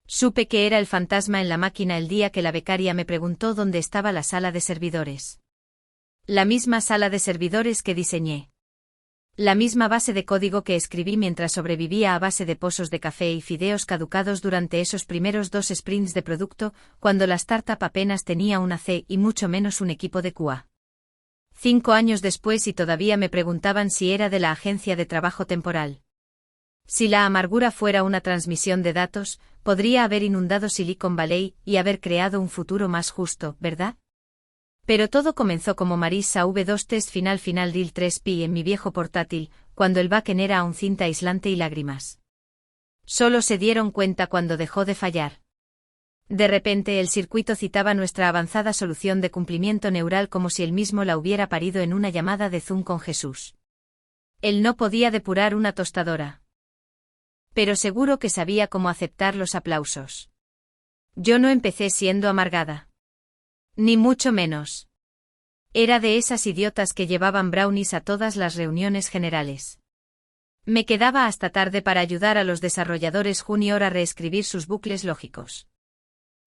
Supe que era el fantasma en la máquina el día que la becaria me preguntó dónde estaba la sala de servidores. La misma sala de servidores que diseñé. La misma base de código que escribí mientras sobrevivía a base de pozos de café y fideos caducados durante esos primeros 2 sprints de producto, cuando la startup apenas tenía una C y mucho menos un equipo de QA. 5 años después y todavía me preguntaban si era de la agencia de trabajo temporal. Si la amargura fuera una transmisión de datos, podría haber inundado Silicon Valley y haber creado un futuro más justo, ¿verdad? Pero todo comenzó como Marisa V2 Test Final Deal 3P en mi viejo portátil, cuando el backend era aún cinta aislante y lágrimas. Solo se dieron cuenta cuando dejó de fallar. De repente el circuito citaba nuestra avanzada solución de cumplimiento neural como si él mismo la hubiera parido en una llamada de Zoom con Jesús. Él no podía depurar una tostadora. Pero seguro que sabía cómo aceptar los aplausos. Yo no empecé siendo amargada. Ni mucho menos. Era de esas idiotas que llevaban brownies a todas las reuniones generales. Me quedaba hasta tarde para ayudar a los desarrolladores junior a reescribir sus bucles lógicos.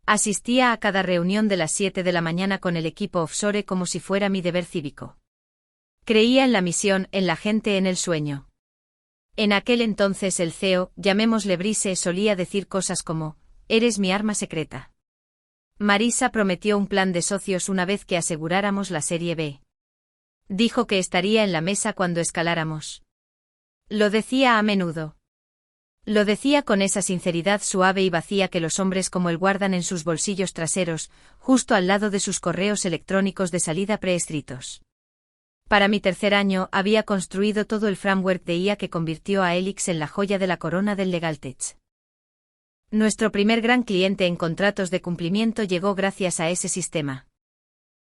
Asistía a cada reunión de las 7 de la mañana con el equipo offshore como si fuera mi deber cívico. Creía en la misión, en la gente, en el sueño. En aquel entonces el CEO, llamémosle Brice, solía decir cosas como, «Eres mi arma secreta». Marisa prometió un plan de socios una vez que aseguráramos la Serie B. Dijo que estaría en la mesa cuando escaláramos. Lo decía a menudo. Lo decía con esa sinceridad suave y vacía que los hombres como él guardan en sus bolsillos traseros, justo al lado de sus correos electrónicos de salida preescritos. Para mi 3er año había construido todo el framework de IA que convirtió a Helix en la joya de la corona del LegalTech. Nuestro primer gran cliente en contratos de cumplimiento llegó gracias a ese sistema.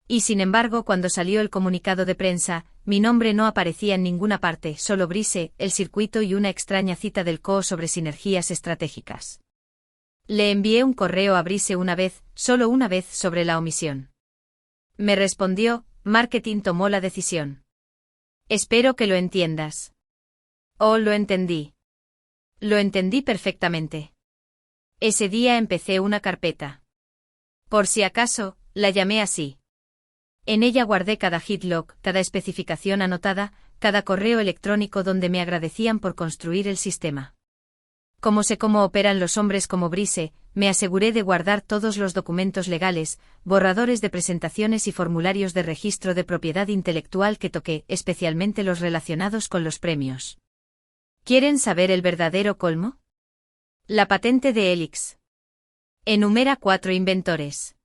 Y sin embargo, cuando salió el comunicado de prensa, mi nombre no aparecía en ninguna parte, solo Brice, el circuito y una extraña cita del CEO sobre sinergias estratégicas. Le envié un correo a Brice una vez, solo una vez, sobre la omisión. Me respondió, marketing tomó la decisión. Espero que lo entiendas. Oh, lo entendí. Lo entendí perfectamente. Ese día empecé una carpeta. Por si acaso, la llamé así. En ella guardé cada hitlog, cada especificación anotada, cada correo electrónico donde me agradecían por construir el sistema. Como sé cómo operan los hombres como Brice, me aseguré de guardar todos los documentos legales, borradores de presentaciones y formularios de registro de propiedad intelectual que toqué, especialmente los relacionados con los premios. ¿Quieren saber el verdadero colmo? La patente de Helix. Enumera 4 inventores.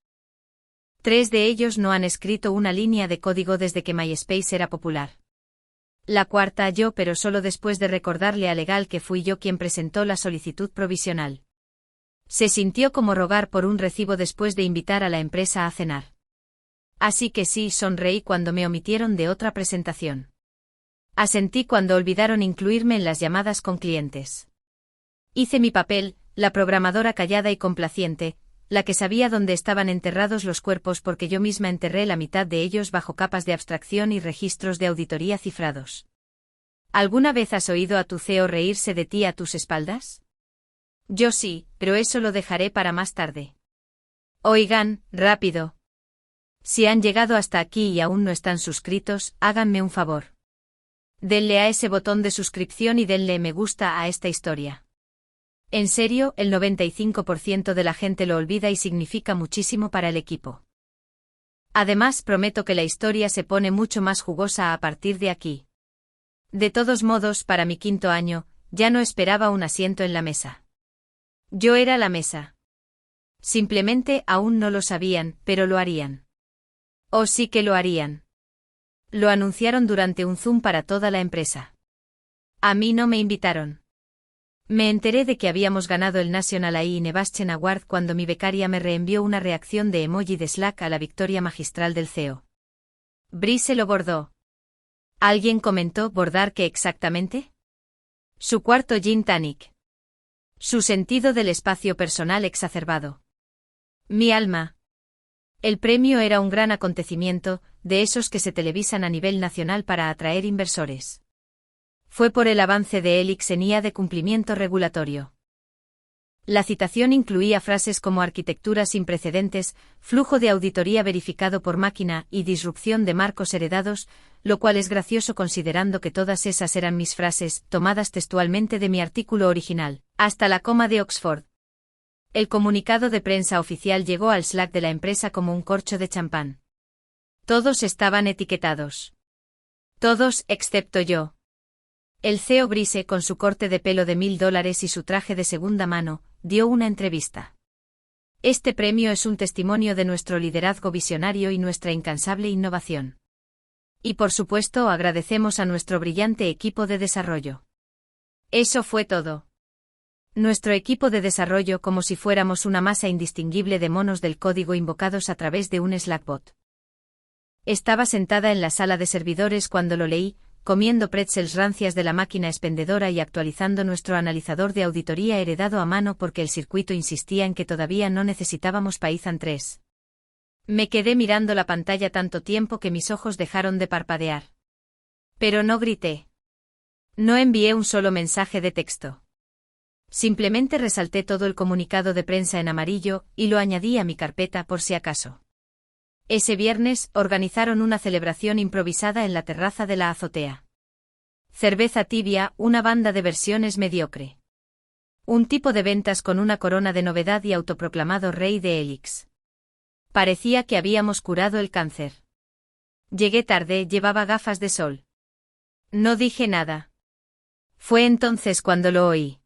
3 de ellos no han escrito una línea de código desde que MySpace era popular. La 4ª yo, pero solo después de recordarle a Legal que fui yo quien presentó la solicitud provisional. Se sintió como rogar por un recibo después de invitar a la empresa a cenar. Así que sí, sonreí cuando me omitieron de otra presentación. Asentí cuando olvidaron incluirme en las llamadas con clientes. Hice mi papel, la programadora callada y complaciente, la que sabía dónde estaban enterrados los cuerpos porque yo misma enterré la mitad de ellos bajo capas de abstracción y registros de auditoría cifrados. ¿Alguna vez has oído a tu CEO reírse de ti a tus espaldas? Yo sí, pero eso lo dejaré para más tarde. Oigan, rápido. Si han llegado hasta aquí y aún no están suscritos, háganme un favor. Denle a ese botón de suscripción y denle me gusta a esta historia. En serio, el 95% de la gente lo olvida y significa muchísimo para el equipo. Además, prometo que la historia se pone mucho más jugosa a partir de aquí. De todos modos, para mi 5º año, ya no esperaba un asiento en la mesa. Yo era la mesa. Simplemente aún no lo sabían, pero lo harían. Oh, sí que lo harían. Lo anunciaron durante un Zoom para toda la empresa. A mí no me invitaron. Me enteré de que habíamos ganado el National AI Innovation Award cuando mi becaria me reenvió una reacción de emoji de Slack a la victoria magistral del CEO. Brice lo bordó. ¿Alguien comentó bordar qué exactamente? Su cuarto gin tonic. Su sentido del espacio personal exacerbado. Mi alma. El premio era un gran acontecimiento, de esos que se televisan a nivel nacional para atraer inversores. Fue por el avance de Helix en IA de cumplimiento regulatorio. La citación incluía frases como arquitectura sin precedentes, flujo de auditoría verificado por máquina y disrupción de marcos heredados, lo cual es gracioso considerando que todas esas eran mis frases, tomadas textualmente de mi artículo original, hasta la coma de Oxford. El comunicado de prensa oficial llegó al Slack de la empresa como un corcho de champán. Todos estaban etiquetados. Todos, excepto yo. El CEO Brice, con su corte de pelo de $1000 y su traje de segunda mano, dio una entrevista. Este premio es un testimonio de nuestro liderazgo visionario y nuestra incansable innovación. Y por supuesto agradecemos a nuestro brillante equipo de desarrollo. Eso fue todo. Nuestro equipo de desarrollo, como si fuéramos una masa indistinguible de monos del código invocados a través de un Slackbot. Estaba sentada en la sala de servidores cuando lo leí, comiendo pretzels rancias de la máquina expendedora y actualizando nuestro analizador de auditoría heredado a mano porque el circuito insistía en que todavía no necesitábamos Python 3. Me quedé mirando la pantalla tanto tiempo que mis ojos dejaron de parpadear. Pero no grité. No envié un solo mensaje de texto. Simplemente resalté todo el comunicado de prensa en amarillo y lo añadí a mi carpeta por si acaso. Ese viernes organizaron una celebración improvisada en la terraza de la azotea. Cerveza tibia, una banda de versiones mediocre. Un tipo de ventas con una corona de novedad y autoproclamado rey de Helix. Parecía que habíamos curado el cáncer. Llegué tarde, llevaba gafas de sol. No dije nada. Fue entonces cuando lo oí.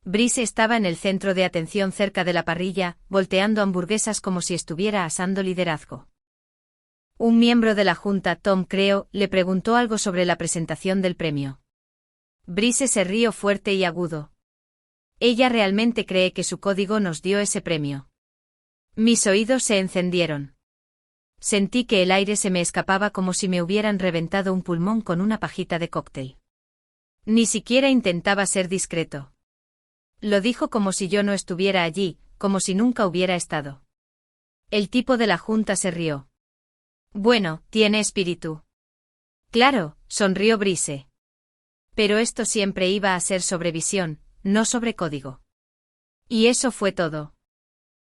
Brice estaba en el centro de atención cerca de la parrilla, volteando hamburguesas como si estuviera asando liderazgo. Un miembro de la junta, Tom creo, le preguntó algo sobre la presentación del premio. Brice se rió fuerte y agudo. Ella realmente cree que su código nos dio ese premio. Mis oídos se encendieron. Sentí que el aire se me escapaba como si me hubieran reventado un pulmón con una pajita de cóctel. Ni siquiera intentaba ser discreto. Lo dijo como si yo no estuviera allí, como si nunca hubiera estado. El tipo de la junta se rió. Bueno, tiene espíritu. Claro, sonrió Brice. Pero esto siempre iba a ser sobre visión, no sobre código. Y eso fue todo.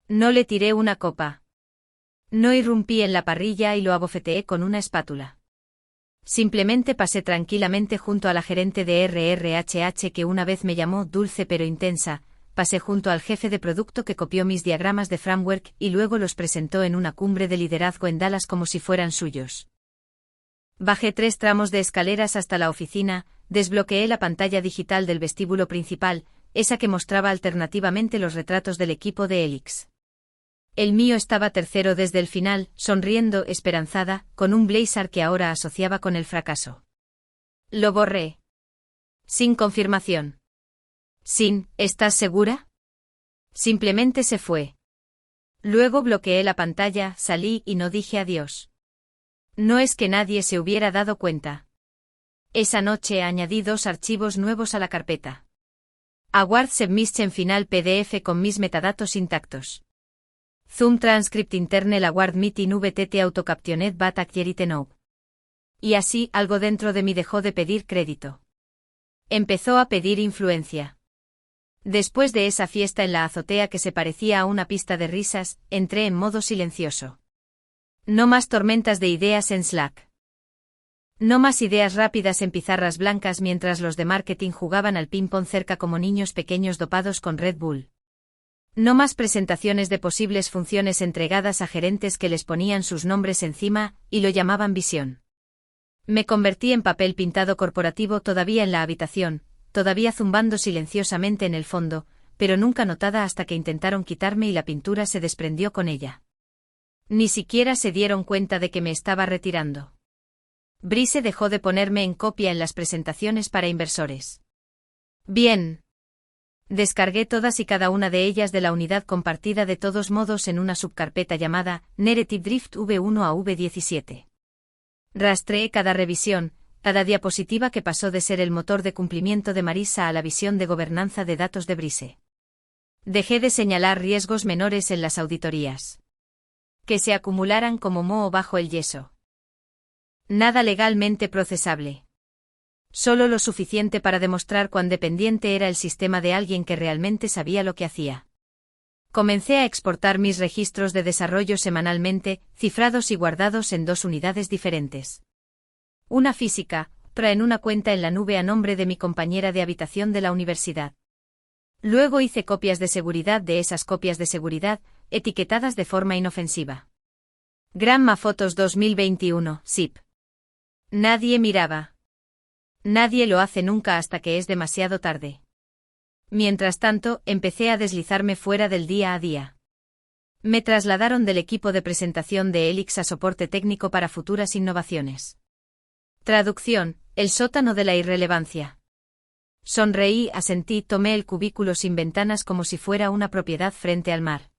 No le tiré una copa. No irrumpí en la parrilla y lo abofeteé con una espátula. Simplemente pasé tranquilamente junto a la gerente de RRHH que una vez me llamó dulce pero intensa, pasé junto al jefe de producto que copió mis diagramas de framework y luego los presentó en una cumbre de liderazgo en Dallas como si fueran suyos. Bajé 3 tramos de escaleras hasta la oficina, desbloqueé la pantalla digital del vestíbulo principal, esa que mostraba alternativamente los retratos del equipo de Helix. El mío estaba tercero desde el final, sonriendo, esperanzada, con un blazer que ahora asociaba con el fracaso. Lo borré. Sin confirmación. ¿Estás segura? Simplemente se fue. Luego bloqueé la pantalla, salí y no dije adiós. No es que nadie se hubiera dado cuenta. Esa noche añadí 2 archivos nuevos a la carpeta. Award Submission Final PDF con mis metadatos intactos. Zoom Transcript Internal Award Meeting VTT Autocaptioned But Acquired No. Y así, algo dentro de mí dejó de pedir crédito. Empezó a pedir influencia. Después de esa fiesta en la azotea que se parecía a una pista de risas, entré en modo silencioso. No más tormentas de ideas en Slack. No más ideas rápidas en pizarras blancas mientras los de marketing jugaban al ping-pong cerca como niños pequeños dopados con Red Bull. No más presentaciones de posibles funciones entregadas a gerentes que les ponían sus nombres encima y lo llamaban visión. Me convertí en papel pintado corporativo todavía en la habitación, todavía zumbando silenciosamente en el fondo, pero nunca notada hasta que intentaron quitarme y la pintura se desprendió con ella. Ni siquiera se dieron cuenta de que me estaba retirando. Brice dejó de ponerme en copia en las presentaciones para inversores. Bien. Descargué todas y cada una de ellas de la unidad compartida de todos modos en una subcarpeta llamada Narrative Drift V1 a V17. Rastreé cada revisión, cada diapositiva que pasó de ser el motor de cumplimiento de Marisa a la visión de gobernanza de datos de Brice. Dejé de señalar riesgos menores en las auditorías. Que se acumularan como moho bajo el yeso. Nada legalmente procesable. Solo lo suficiente para demostrar cuán dependiente era el sistema de alguien que realmente sabía lo que hacía. Comencé a exportar mis registros de desarrollo semanalmente, cifrados y guardados en 2 unidades diferentes. Una física, otra en una cuenta en la nube a nombre de mi compañera de habitación de la universidad. Luego hice copias de seguridad de esas copias de seguridad, etiquetadas de forma inofensiva. Gramma Fotos 2021, SIP. Nadie miraba. Nadie lo hace nunca hasta que es demasiado tarde. Mientras tanto, empecé a deslizarme fuera del día a día. Me trasladaron del equipo de presentación de Helix a soporte técnico para futuras innovaciones. Traducción: el sótano de la irrelevancia. Sonreí, asentí, tomé el cubículo sin ventanas como si fuera una propiedad frente al mar.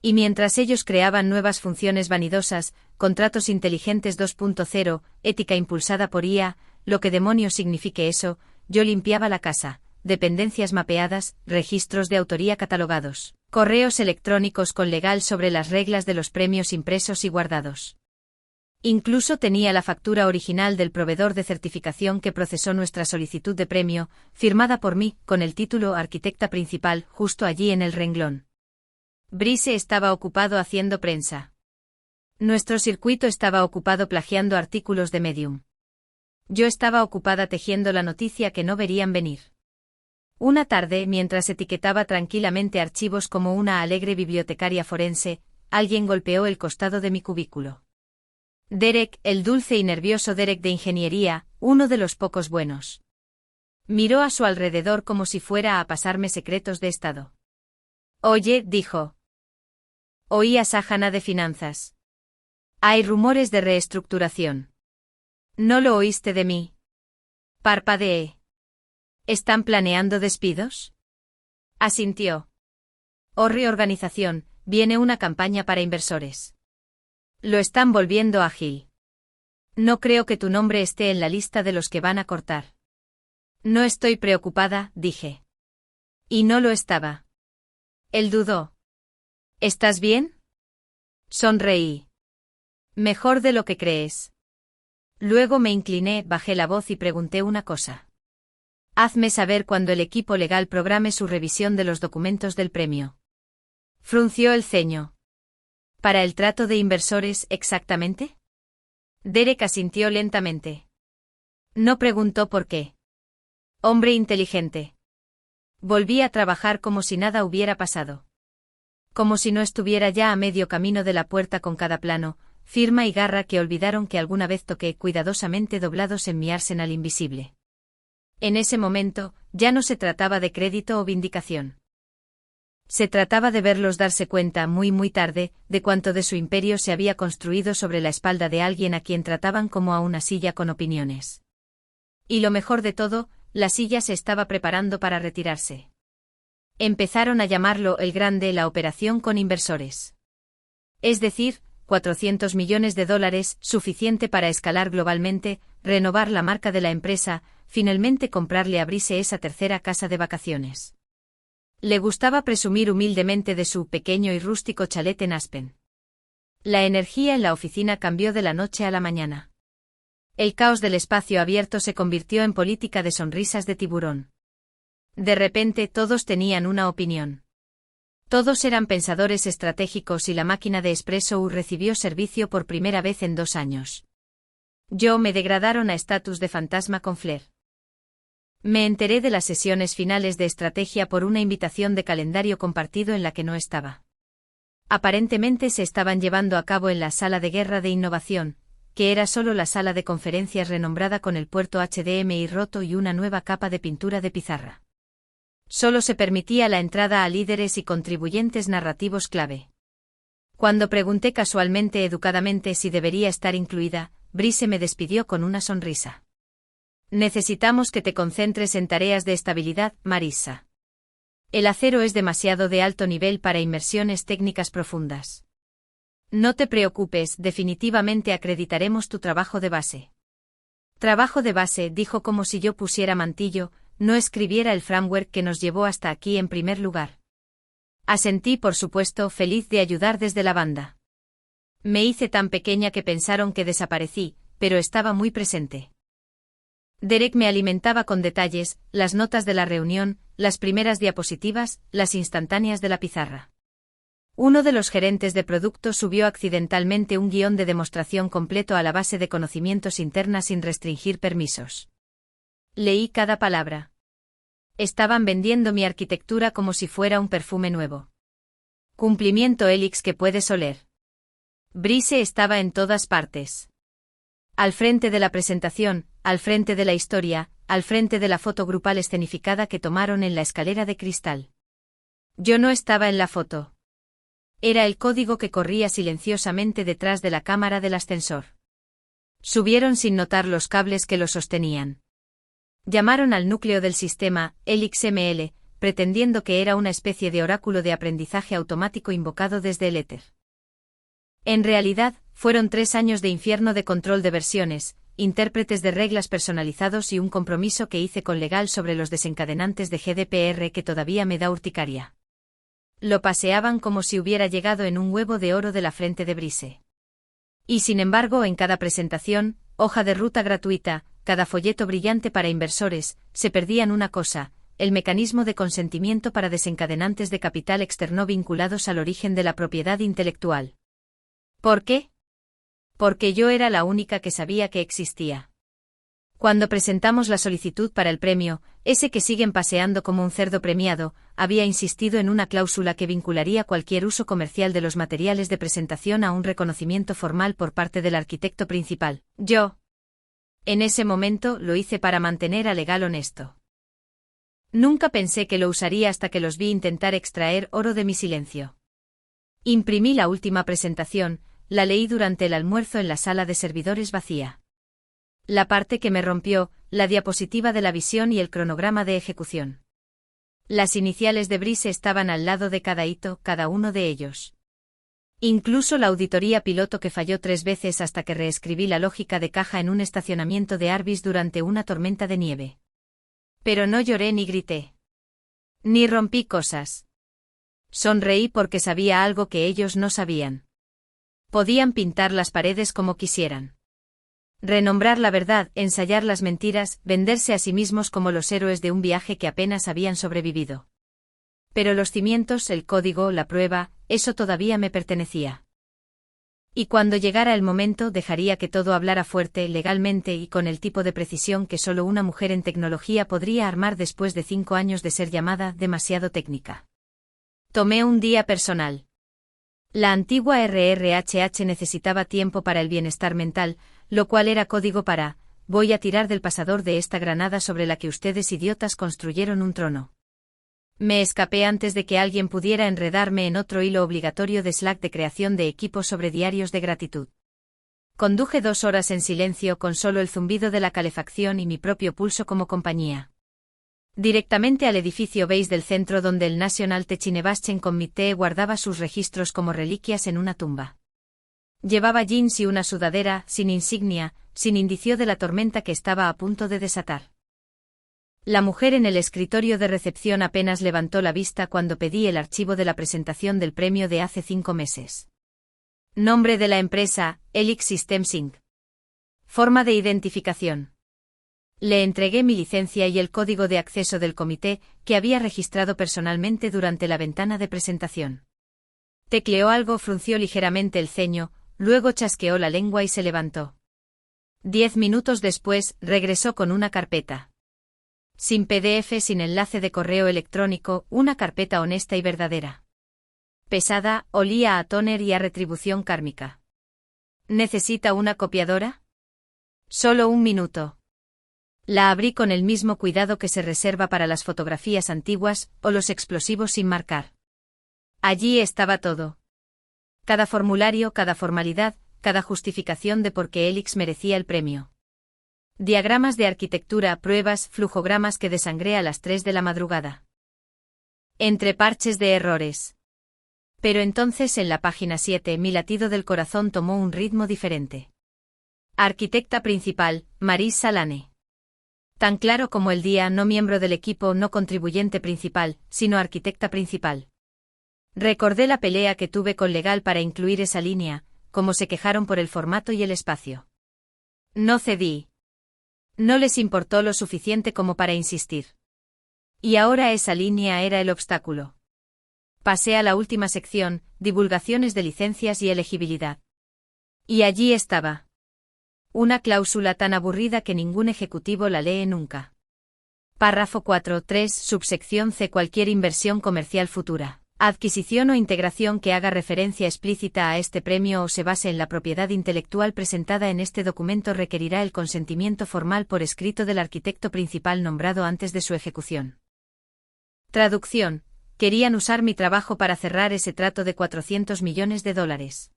Y mientras ellos creaban nuevas funciones vanidosas, contratos inteligentes 2.0, ética impulsada por IA, lo que demonios signifique eso, yo limpiaba la casa, dependencias mapeadas, registros de autoría catalogados, correos electrónicos con legal sobre las reglas de los premios impresos y guardados. Incluso tenía la factura original del proveedor de certificación que procesó nuestra solicitud de premio, firmada por mí, con el título Arquitecta Principal, justo allí en el renglón. Brice estaba ocupado haciendo prensa. Nuestro circuito estaba ocupado plagiando artículos de Medium. Yo estaba ocupada tejiendo la noticia que no verían venir. Una tarde, mientras etiquetaba tranquilamente archivos como una alegre bibliotecaria forense, alguien golpeó el costado de mi cubículo. Derek, el dulce y nervioso Derek de ingeniería, uno de los pocos buenos. Miró a su alrededor como si fuera a pasarme secretos de estado. Oye, dijo. Oí a Sájana de finanzas. Hay rumores de reestructuración. ¿No lo oíste de mí? Parpadeé. ¿Están planeando despidos? Asintió. O reorganización, viene una campaña para inversores. Lo están volviendo ágil. No creo que tu nombre esté en la lista de los que van a cortar. No estoy preocupada, dije. Y no lo estaba. Él dudó. ¿Estás bien? Sonreí. Mejor de lo que crees. Luego me incliné, bajé la voz y pregunté una cosa. Hazme saber cuando el equipo legal programe su revisión de los documentos del premio. Frunció el ceño. ¿Para el trato de inversores exactamente? Derek asintió lentamente. No preguntó por qué. Hombre inteligente. Volví a trabajar como si nada hubiera pasado. Como si no estuviera ya a medio camino de la puerta con cada plano, firma y garra que olvidaron que alguna vez toqué cuidadosamente doblados en mi arsenal invisible. En ese momento, ya no se trataba de crédito o vindicación. Se trataba de verlos darse cuenta muy tarde, de cuánto de su imperio se había construido sobre la espalda de alguien a quien trataban como a una silla con opiniones. Y lo mejor de todo, la silla se estaba preparando para retirarse. Empezaron a llamarlo el Grande, la operación con inversores. Es decir, $400 millones, suficiente para escalar globalmente, renovar la marca de la empresa, finalmente comprarle a Brice esa tercera casa de vacaciones. Le gustaba presumir humildemente de su pequeño y rústico chalet en Aspen. La energía en la oficina cambió de la noche a la mañana. El caos del espacio abierto se convirtió en política de sonrisas de tiburón. De repente todos tenían una opinión. Todos eran pensadores estratégicos y la máquina de Espresso U recibió servicio por primera vez en 2 años. Yo me degradaron a estatus de fantasma con flair. Me enteré de las sesiones finales de estrategia por una invitación de calendario compartido en la que no estaba. Aparentemente se estaban llevando a cabo en la sala de guerra de innovación, que era solo la sala de conferencias renombrada con el puerto HDMI roto y una nueva capa de pintura de pizarra. Solo se permitía la entrada a líderes y contribuyentes narrativos clave. Cuando pregunté casualmente educadamente si debería estar incluida, Brice me despidió con una sonrisa. Necesitamos que te concentres en tareas de estabilidad, Marissa. El acero es demasiado de alto nivel para inmersiones técnicas profundas. No te preocupes, definitivamente acreditaremos tu trabajo de base. Trabajo de base, dijo como si yo pusiera mantillo, no escribiera el framework que nos llevó hasta aquí en primer lugar. Asentí, por supuesto, feliz de ayudar desde la banda. Me hice tan pequeña que pensaron que desaparecí, pero estaba muy presente. Derek me alimentaba con detalles, las notas de la reunión, las primeras diapositivas, las instantáneas de la pizarra. Uno de los gerentes de producto subió accidentalmente un guión de demostración completo a la base de conocimientos interna sin restringir permisos. Leí cada palabra. Estaban vendiendo mi arquitectura como si fuera un perfume nuevo. Cumplimiento Helix que puedes oler. Brice estaba en todas partes. Al frente de la presentación, al frente de la historia, al frente de la foto grupal escenificada que tomaron en la escalera de cristal. Yo no estaba en la foto. Era el código que corría silenciosamente detrás de la cámara del ascensor. Subieron sin notar los cables que lo sostenían. Llamaron al núcleo del sistema, Helix-ML, pretendiendo que era una especie de oráculo de aprendizaje automático invocado desde el éter. En realidad, fueron 3 años de infierno de control de versiones, intérpretes de reglas personalizados y un compromiso que hice con legal sobre los desencadenantes de GDPR que todavía me da urticaria. Lo paseaban como si hubiera llegado en un huevo de oro de la frente de Brice. Y sin embargo, en cada presentación, hoja de ruta gratuita, cada folleto brillante para inversores, se perdían una cosa: el mecanismo de consentimiento para desencadenantes de capital externo vinculados al origen de la propiedad intelectual. ¿Por qué? Porque yo era la única que sabía que existía. Cuando presentamos la solicitud para el premio, ese que siguen paseando como un cerdo premiado, había insistido en una cláusula que vincularía cualquier uso comercial de los materiales de presentación a un reconocimiento formal por parte del arquitecto principal. Yo, en ese momento, lo hice para mantener a legal honesto. Nunca pensé que lo usaría hasta que los vi intentar extraer oro de mi silencio. Imprimí la última presentación, la leí durante el almuerzo en la sala de servidores vacía. La parte que me rompió, la diapositiva de la visión y el cronograma de ejecución. Las iniciales de Brice estaban al lado de cada hito, cada uno de ellos. Incluso la auditoría piloto que falló 3 veces hasta que reescribí la lógica de caja en un estacionamiento de Arbis durante una tormenta de nieve. Pero no lloré ni grité. Ni rompí cosas. Sonreí porque sabía algo que ellos no sabían. Podían pintar las paredes como quisieran. Renombrar la verdad, ensayar las mentiras, venderse a sí mismos como los héroes de un viaje que apenas habían sobrevivido. Pero los cimientos, el código, la prueba, eso todavía me pertenecía. Y cuando llegara el momento dejaría que todo hablara fuerte, legalmente y con el tipo de precisión que solo una mujer en tecnología podría armar después de 5 años de ser llamada demasiado técnica. Tomé un día personal. La antigua RRHH necesitaba tiempo para el bienestar mental, lo cual era código para: voy a tirar del pasador de esta granada sobre la que ustedes idiotas construyeron un trono. Me escapé antes de que alguien pudiera enredarme en otro hilo obligatorio de Slack de creación de equipos sobre diarios de gratitud. Conduje 2 horas en silencio con solo el zumbido de la calefacción y mi propio pulso como compañía. Directamente al edificio beige del centro donde el National Techinnovation Committee guardaba sus registros como reliquias en una tumba. Llevaba jeans y una sudadera, sin insignia, sin indicio de la tormenta que estaba a punto de desatar. La mujer en el escritorio de recepción apenas levantó la vista cuando pedí el archivo de la presentación del premio de hace 5 meses. Nombre de la empresa, Helix Systems Inc. Forma de identificación. Le entregué mi licencia y el código de acceso del comité, que había registrado personalmente durante la ventana de presentación. Tecleó algo, frunció ligeramente el ceño, luego chasqueó la lengua y se levantó. 10 minutos después, regresó con una carpeta. Sin PDF, sin enlace de correo electrónico, una carpeta honesta y verdadera. Pesada, olía a tóner y a retribución kármica. ¿Necesita una copiadora? Solo 1 minuto. La abrí con el mismo cuidado que se reserva para las fotografías antiguas o los explosivos sin marcar. Allí estaba todo. Cada formulario, cada formalidad, cada justificación de por qué Helix merecía el premio. Diagramas de arquitectura, pruebas, flujogramas que desangré a las 3 de la madrugada. Entre parches de errores. Pero entonces en la página 7 mi latido del corazón tomó un ritmo diferente. Arquitecta principal, Maris Salane. Tan claro como el día, no miembro del equipo, no contribuyente principal, sino arquitecta principal. Recordé la pelea que tuve con legal para incluir esa línea, cómo se quejaron por el formato y el espacio. No cedí. No les importó lo suficiente como para insistir. Y ahora esa línea era el obstáculo. Pasé a la última sección, divulgaciones de licencias y elegibilidad. Y allí estaba. Una cláusula tan aburrida que ningún ejecutivo la lee nunca. Párrafo 4.3, subsección C. Cualquier inversión comercial futura, adquisición o integración que haga referencia explícita a este premio o se base en la propiedad intelectual presentada en este documento requerirá el consentimiento formal por escrito del arquitecto principal nombrado antes de su ejecución. Traducción. Querían usar mi trabajo para cerrar ese trato de $400 millones.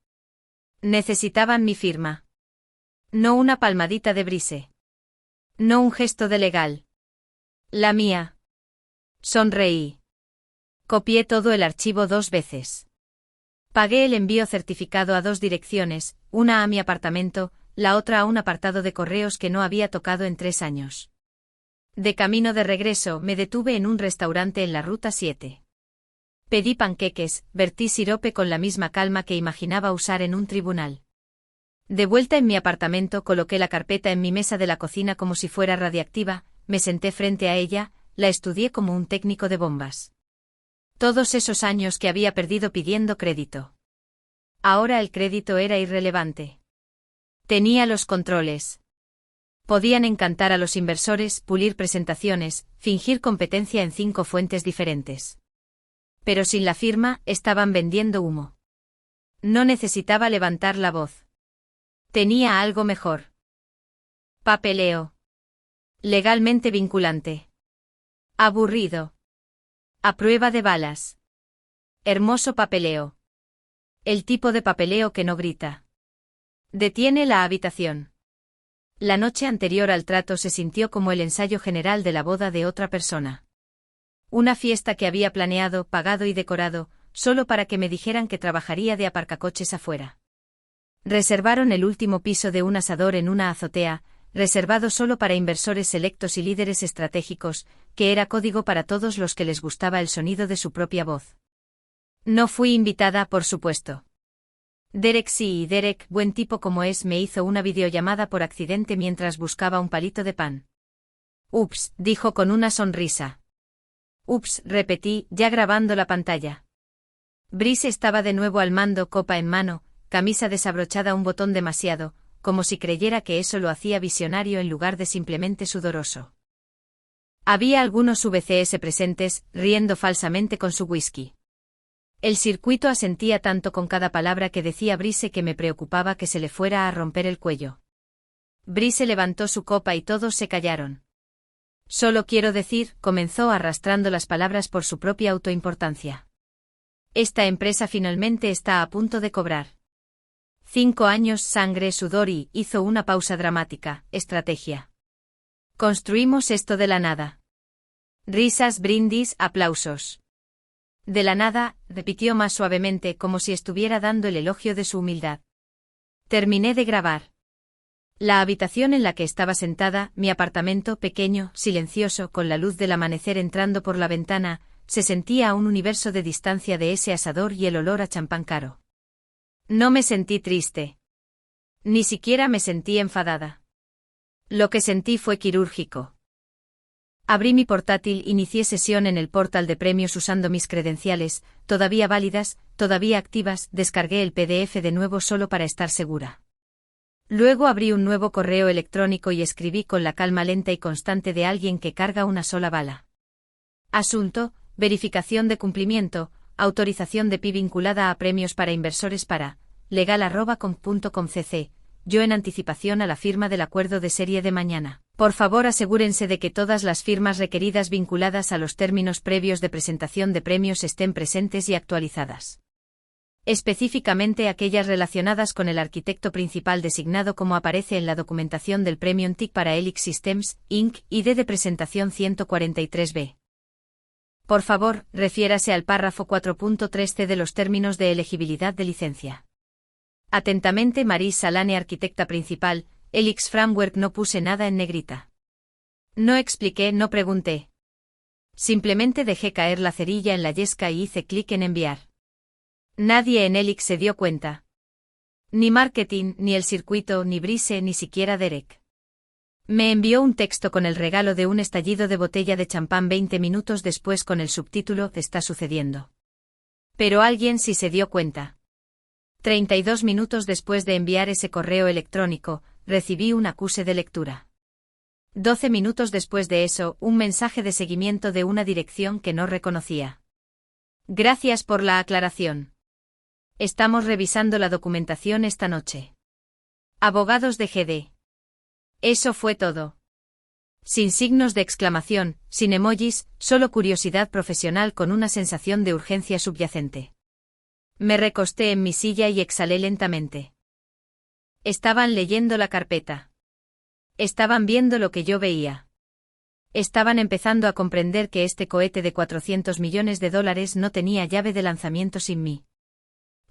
Necesitaban mi firma. No una palmadita de Brice. No un gesto de legal. La mía. Sonreí. Copié todo el archivo 2 veces. Pagué el envío certificado a 2 direcciones, una a mi apartamento, la otra a un apartado de correos que no había tocado en 3 años. De camino de regreso me detuve en un restaurante en la Ruta 7. Pedí panqueques, vertí sirope con la misma calma que imaginaba usar en un tribunal. De vuelta en mi apartamento coloqué la carpeta en mi mesa de la cocina como si fuera radiactiva, me senté frente a ella, la estudié como un técnico de bombas. Todos esos años que había perdido pidiendo crédito. Ahora el crédito era irrelevante. Tenía los controles. Podían encantar a los inversores, pulir presentaciones, fingir competencia en 5 fuentes diferentes. Pero sin la firma, estaban vendiendo humo. No necesitaba levantar la voz. Tenía algo mejor. Papeleo. Legalmente vinculante. Aburrido. A prueba de balas. Hermoso papeleo. El tipo de papeleo que no grita. Detiene la habitación. La noche anterior al trato se sintió como el ensayo general de la boda de otra persona. Una fiesta que había planeado, pagado y decorado, solo para que me dijeran que trabajaría de aparcacoches afuera. Reservaron el último piso de un asador en una azotea, reservado solo para inversores selectos y líderes estratégicos, que era código para todos los que les gustaba el sonido de su propia voz. No fui invitada, por supuesto. Derek sí, y Derek, buen tipo como es, me hizo una videollamada por accidente mientras buscaba un palito de pan. Ups, dijo con una sonrisa. Ups, repetí, ya grabando la pantalla. Brice estaba de nuevo al mando, copa en mano, camisa desabrochada, un botón demasiado, como si creyera que eso lo hacía visionario en lugar de simplemente sudoroso. Había algunos VCS presentes, riendo falsamente con su whisky. El circuito asentía tanto con cada palabra que decía Brice que me preocupaba que se le fuera a romper el cuello. Brice levantó su copa y todos se callaron. Solo quiero decir, comenzó arrastrando las palabras por su propia autoimportancia. Esta empresa finalmente está a punto de cobrar. 5 años, sangre, sudor y, hizo una pausa dramática, estrategia. Construimos esto de la nada. Risas, brindis, aplausos. De la nada, repitió más suavemente como si estuviera dando el elogio de su humildad. Terminé de grabar. La habitación en la que estaba sentada, mi apartamento pequeño, silencioso, con la luz del amanecer entrando por la ventana, se sentía a un universo de distancia de ese asador y el olor a champán caro. No me sentí triste. Ni siquiera me sentí enfadada. Lo que sentí fue quirúrgico. Abrí mi portátil, inicié sesión en el portal de premios usando mis credenciales, todavía válidas, todavía activas, descargué el PDF de nuevo solo para estar segura. Luego abrí un nuevo correo electrónico y escribí con la calma lenta y constante de alguien que carga una sola bala. Asunto, verificación de cumplimiento, autorización de PI vinculada a premios para inversores para legal@com.com/cc. Yo en anticipación a la firma del acuerdo de serie de mañana. Por favor asegúrense de que todas las firmas requeridas vinculadas a los términos previos de presentación de premios estén presentes y actualizadas. Específicamente aquellas relacionadas con el arquitecto principal designado como aparece en la documentación del Premium TIC para Helix Systems, Inc., ID de presentación 143B. Por favor, refiérase al párrafo 4.3c de los términos de elegibilidad de licencia. Atentamente Maris Salane, arquitecta principal, Helix Framework. No puse nada en negrita. No expliqué, no pregunté. Simplemente dejé caer la cerilla en la yesca y hice clic en enviar. Nadie en Helix se dio cuenta. Ni marketing, ni el circuito, ni Brice, ni siquiera Derek. Me envió un texto con el regalo de un estallido de botella de champán 20 minutos después con el subtítulo «Está sucediendo». Pero alguien sí se dio cuenta. 32 minutos después de enviar ese correo electrónico, recibí un acuse de lectura. 12 minutos después de eso, un mensaje de seguimiento de una dirección que no reconocía. Gracias por la aclaración. Estamos revisando la documentación esta noche. Abogados de GD. Eso fue todo. Sin signos de exclamación, sin emojis, solo curiosidad profesional con una sensación de urgencia subyacente. Me recosté en mi silla y exhalé lentamente. Estaban leyendo la carpeta. Estaban viendo lo que yo veía. Estaban empezando a comprender que este cohete de $400 millones no tenía llave de lanzamiento sin mí.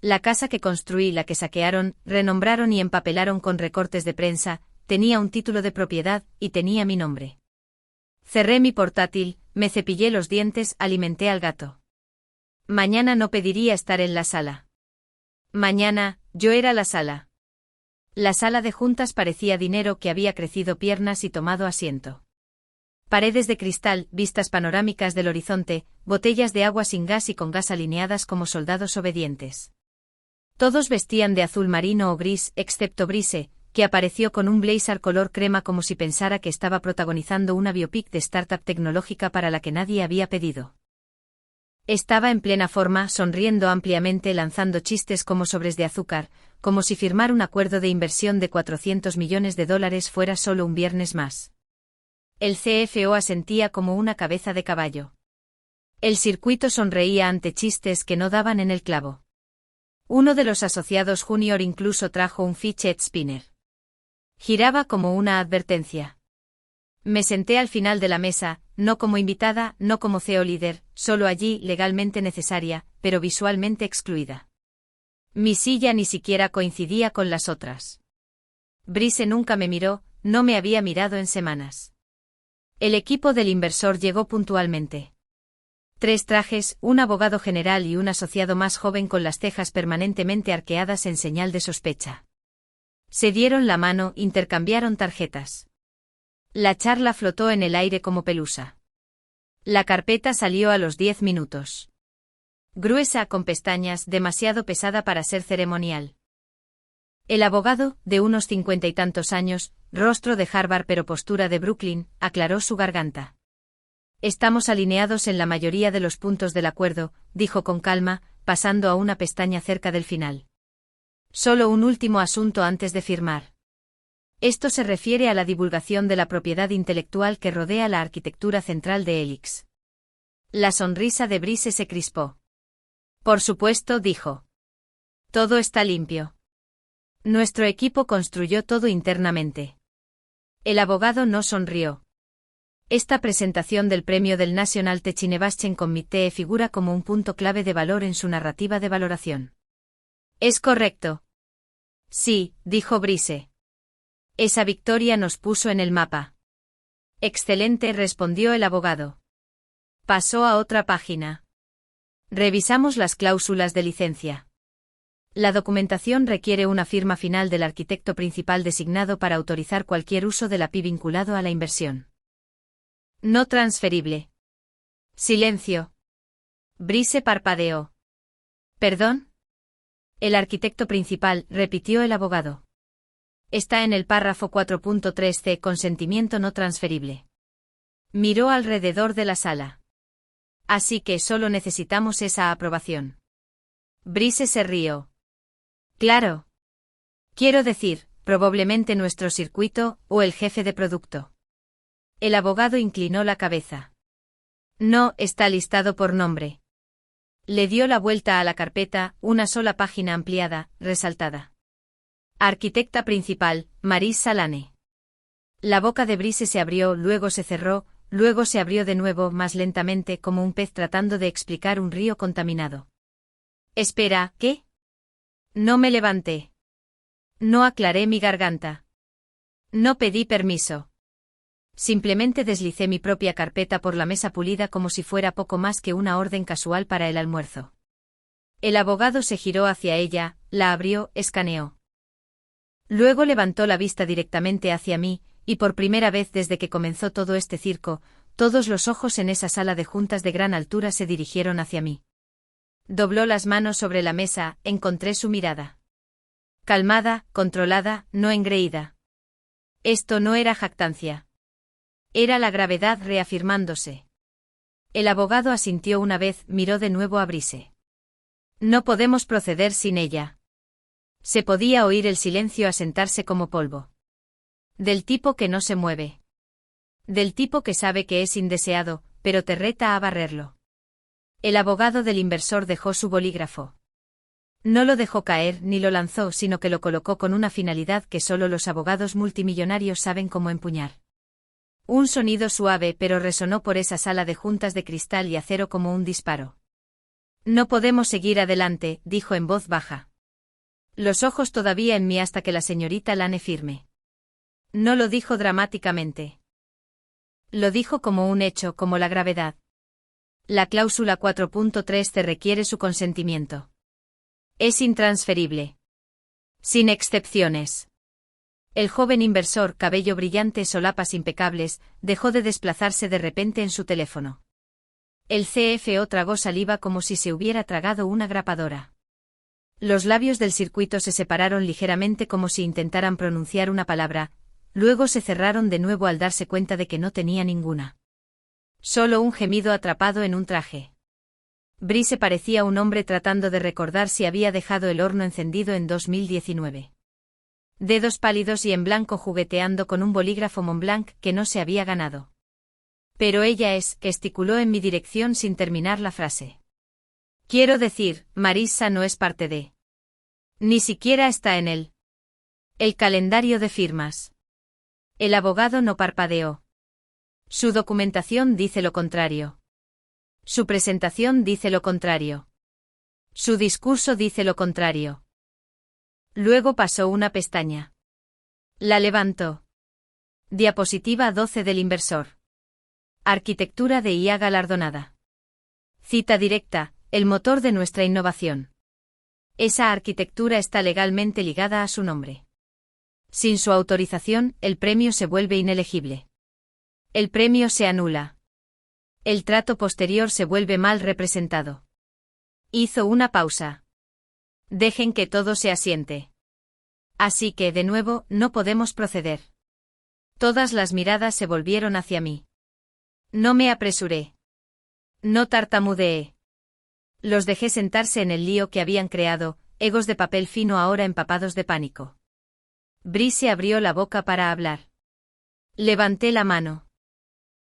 La casa que construí, la que saquearon, renombraron y empapelaron con recortes de prensa, tenía un título de propiedad y tenía mi nombre. Cerré mi portátil, me cepillé los dientes, alimenté al gato. Mañana no pediría estar en la sala. Mañana, yo era la sala. La sala de juntas parecía dinero que había crecido piernas y tomado asiento. Paredes de cristal, vistas panorámicas del horizonte, botellas de agua sin gas y con gas alineadas como soldados obedientes. Todos vestían de azul marino o gris, excepto Brice, que apareció con un blazer color crema como si pensara que estaba protagonizando una biopic de startup tecnológica para la que nadie había pedido. Estaba en plena forma, sonriendo ampliamente, lanzando chistes como sobres de azúcar, como si firmar un acuerdo de inversión de $400 millones fuera solo un viernes más. El CFO asentía como una cabeza de caballo. El circuito sonreía ante chistes que no daban en el clavo. Uno de los asociados junior incluso trajo un fidget spinner. Giraba como una advertencia. Me senté al final de la mesa, no como invitada, no como CEO líder, solo allí, legalmente necesaria, pero visualmente excluida. Mi silla ni siquiera coincidía con las otras. Brice nunca me miró, no me había mirado en semanas. El equipo del inversor llegó puntualmente. 3 trajes, un abogado general y un asociado más joven con las cejas permanentemente arqueadas en señal de sospecha. Se dieron la mano, intercambiaron tarjetas. La charla flotó en el aire como pelusa. La carpeta salió a los 10 minutos. Gruesa, con pestañas, demasiado pesada para ser ceremonial. El abogado, de unos 50 y tantos años, rostro de Harvard pero postura de Brooklyn, aclaró su garganta. Estamos alineados en la mayoría de los puntos del acuerdo, dijo con calma, pasando a una pestaña cerca del final. Solo un último asunto antes de firmar. Esto se refiere a la divulgación de la propiedad intelectual que rodea la arquitectura central de Helix. La sonrisa de Brice se crispó. Por supuesto, dijo. Todo está limpio. Nuestro equipo construyó todo internamente. El abogado no sonrió. Esta presentación del premio del National Tech Innovation Committee figura como un punto clave de valor en su narrativa de valoración. ¿Es correcto? Sí, dijo Brice. Esa victoria nos puso en el mapa. Excelente, respondió el abogado. Pasó a otra página. Revisamos las cláusulas de licencia. La documentación requiere una firma final del arquitecto principal designado para autorizar cualquier uso del API vinculado a la inversión. No transferible. Silencio. Brice parpadeó. ¿Perdón? El arquitecto principal, repitió el abogado. Está en el párrafo 4.3c, consentimiento no transferible. Miró alrededor de la sala. Así que solo necesitamos esa aprobación. Brice se rió. Claro. Quiero decir, probablemente nuestro circuito, o el jefe de producto. El abogado inclinó la cabeza. No, está listado por nombre. Le dio la vuelta a la carpeta, una sola página ampliada, resaltada. Arquitecta principal, Maris Salane. La boca de Brice se abrió, luego se cerró, luego se abrió de nuevo más lentamente como un pez tratando de explicar un río contaminado. Espera, ¿qué? No me levanté. No aclaré mi garganta. No pedí permiso. Simplemente deslicé mi propia carpeta por la mesa pulida como si fuera poco más que una orden casual para el almuerzo. El abogado se giró hacia ella, la abrió, escaneó. Luego levantó la vista directamente hacia mí, Y por primera vez desde que comenzó todo este circo, todos los ojos en esa sala de juntas de gran altura se dirigieron hacia mí. Dobló las manos sobre la mesa, encontré su mirada. Calmada, controlada, no engreída. Esto no era jactancia. Era la gravedad reafirmándose. El abogado asintió una vez, miró de nuevo a Brice. No podemos proceder sin ella. Se podía oír el silencio asentarse como polvo. Del tipo que no se mueve. Del tipo que sabe que es indeseado, pero te reta a barrerlo. El abogado del inversor dejó su bolígrafo. No lo dejó caer ni lo lanzó, sino que lo colocó con una finalidad que solo los abogados multimillonarios saben cómo empuñar. Un sonido suave pero resonó por esa sala de juntas de cristal y acero como un disparo. No podemos seguir adelante, dijo en voz baja. Los ojos todavía en mí hasta que la señorita Lane firme. No lo dijo dramáticamente. Lo dijo como un hecho, como la gravedad. La cláusula 4.3 te requiere su consentimiento. Es intransferible. Sin excepciones. El joven inversor, cabello brillante, solapas impecables, dejó de desplazarse de repente en su teléfono. El CFO tragó saliva como si se hubiera tragado una grapadora. Los labios del circuito se separaron ligeramente como si intentaran pronunciar una palabra, luego se cerraron de nuevo al darse cuenta de que no tenía ninguna. Solo un gemido atrapado en un traje. Brice parecía un hombre tratando de recordar si había dejado el horno encendido en 2019. Dedos pálidos y en blanco jugueteando con un bolígrafo Montblanc que no se había ganado. Pero ella gesticuló en mi dirección sin terminar la frase. Quiero decir, Marissa no es parte de. Ni siquiera está en el calendario de firmas. El abogado no parpadeó. Su documentación dice lo contrario. Su presentación dice lo contrario. Su discurso dice lo contrario. Luego pasó una pestaña. La levantó. Diapositiva 12 del inversor. Arquitectura de IA galardonada. Cita directa, el motor de nuestra innovación. Esa arquitectura está legalmente ligada a su nombre. Sin su autorización, el premio se vuelve inelegible. El premio se anula. El trato posterior se vuelve mal representado. Hizo una pausa. Dejen que todo se asiente. Así que, de nuevo, no podemos proceder. Todas las miradas se volvieron hacia mí. No me apresuré. No tartamudeé. Los dejé sentarse en el lío que habían creado, egos de papel fino ahora empapados de pánico. Brice abrió la boca para hablar. Levanté la mano.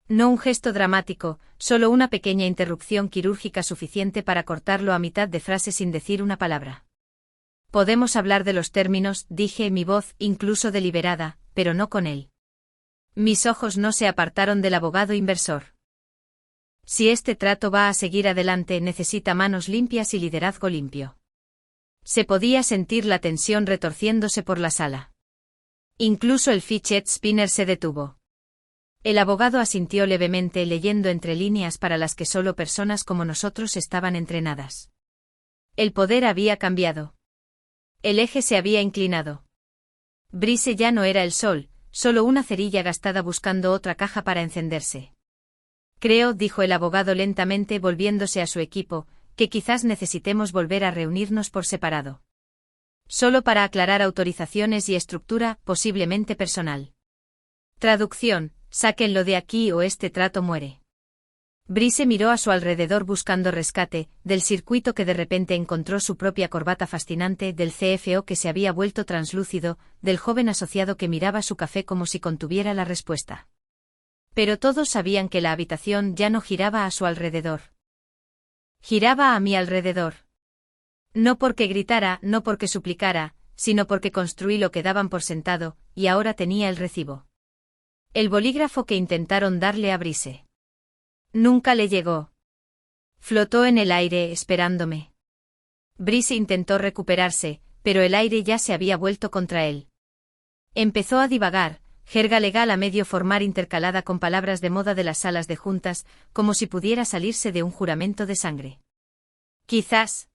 No un gesto dramático, solo una pequeña interrupción quirúrgica suficiente para cortarlo a mitad de frase sin decir una palabra. Podemos hablar de los términos, dije, mi voz, incluso deliberada, pero no con él. Mis ojos no se apartaron del abogado inversor. Si este trato va a seguir adelante, necesita manos limpias y liderazgo limpio. Se podía sentir la tensión retorciéndose por la sala. Incluso el fidget spinner se detuvo. El abogado asintió levemente, leyendo entre líneas para las que solo personas como nosotros estaban entrenadas. El poder había cambiado. El eje se había inclinado. Brice ya no era el sol, solo una cerilla gastada buscando otra caja para encenderse. Creo, dijo el abogado lentamente volviéndose a su equipo, que quizás necesitemos volver a reunirnos por separado. Solo para aclarar autorizaciones y estructura, posiblemente personal. Traducción, sáquenlo de aquí o este trato muere. Brice miró a su alrededor buscando rescate, del circuito que de repente encontró su propia corbata fascinante, del CFO que se había vuelto translúcido, del joven asociado que miraba su café como si contuviera la respuesta. Pero todos sabían que la habitación ya no giraba a su alrededor. Giraba a mi alrededor. No porque gritara, no porque suplicara, sino porque construí lo que daban por sentado, y ahora tenía el recibo. El bolígrafo que intentaron darle a Brice. Nunca le llegó. Flotó en el aire esperándome. Brice intentó recuperarse, pero el aire ya se había vuelto contra él. Empezó a divagar, jerga legal a medio formar intercalada con palabras de moda de las salas de juntas, como si pudiera salirse de un juramento de sangre. Quizás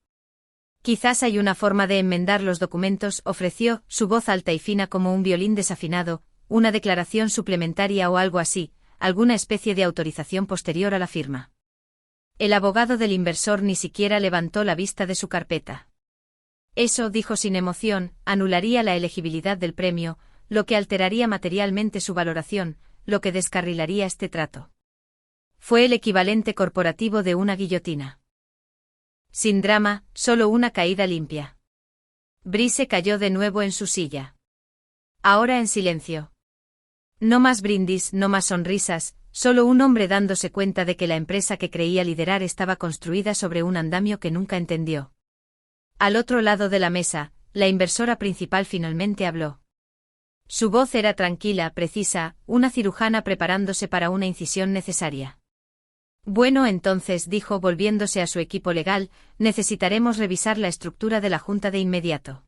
hay una forma de enmendar los documentos, ofreció, su voz alta y fina como un violín desafinado, una declaración suplementaria o algo así, alguna especie de autorización posterior a la firma. El abogado del inversor ni siquiera levantó la vista de su carpeta. Eso, dijo sin emoción, anularía la elegibilidad del premio, lo que alteraría materialmente su valoración, lo que descarrilaría este trato. Fue el equivalente corporativo de una guillotina. Sin drama, solo una caída limpia. Brice cayó de nuevo en su silla. Ahora en silencio. No más brindis, no más sonrisas, solo un hombre dándose cuenta de que la empresa que creía liderar estaba construida sobre un andamio que nunca entendió. Al otro lado de la mesa, la inversora principal finalmente habló. Su voz era tranquila, precisa, una cirujana preparándose para una incisión necesaria. Bueno, entonces, dijo volviéndose a su equipo legal, necesitaremos revisar la estructura de la Junta de inmediato.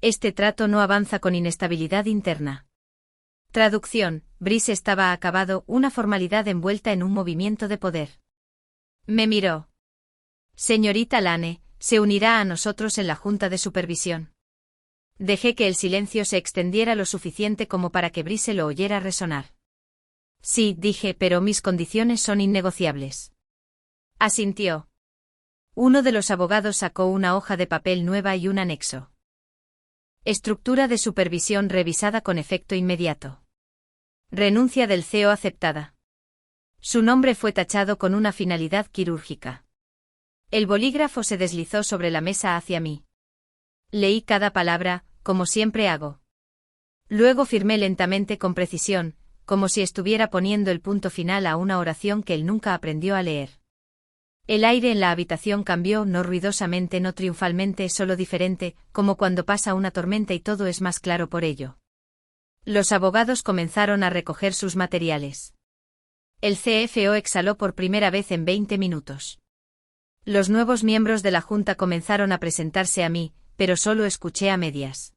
Este trato no avanza con inestabilidad interna. Traducción: Brice estaba acabado, una formalidad envuelta en un movimiento de poder. Me miró. Señorita Lane, se unirá a nosotros en la Junta de Supervisión. Dejé que el silencio se extendiera lo suficiente como para que Brice lo oyera resonar. Sí, dije, pero mis condiciones son innegociables. Asintió. Uno de los abogados sacó una hoja de papel nueva y un anexo. Estructura de supervisión revisada con efecto inmediato. Renuncia del CEO aceptada. Su nombre fue tachado con una finalidad quirúrgica. El bolígrafo se deslizó sobre la mesa hacia mí. Leí cada palabra, como siempre hago. Luego firmé lentamente con precisión, como si estuviera poniendo el punto final a una oración que él nunca aprendió a leer. El aire en la habitación cambió, no ruidosamente, no triunfalmente, solo diferente, como cuando pasa una tormenta y todo es más claro por ello. Los abogados comenzaron a recoger sus materiales. El CFO exhaló por primera vez en 20 minutos. Los nuevos miembros de la Junta comenzaron a presentarse a mí, pero solo escuché a medias.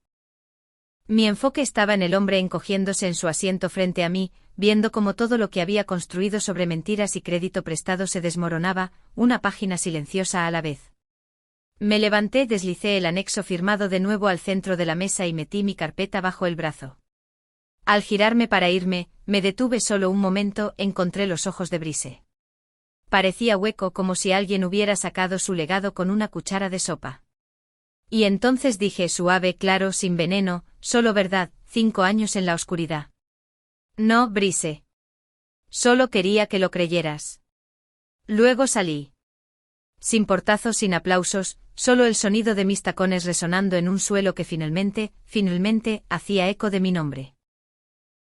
Mi enfoque estaba en el hombre encogiéndose en su asiento frente a mí, viendo cómo todo lo que había construido sobre mentiras y crédito prestado se desmoronaba, una página silenciosa a la vez. Me levanté, deslicé el anexo firmado de nuevo al centro de la mesa y metí mi carpeta bajo el brazo. Al girarme para irme, me detuve solo un momento, encontré los ojos de Brice. Parecía hueco, como si alguien hubiera sacado su legado con una cuchara de sopa. Y entonces dije suave, claro, sin veneno, solo verdad, 5 años en la oscuridad. No, Brice. Solo quería que lo creyeras. Luego salí. Sin portazos, sin aplausos, solo el sonido de mis tacones resonando en un suelo que finalmente, hacía eco de mi nombre.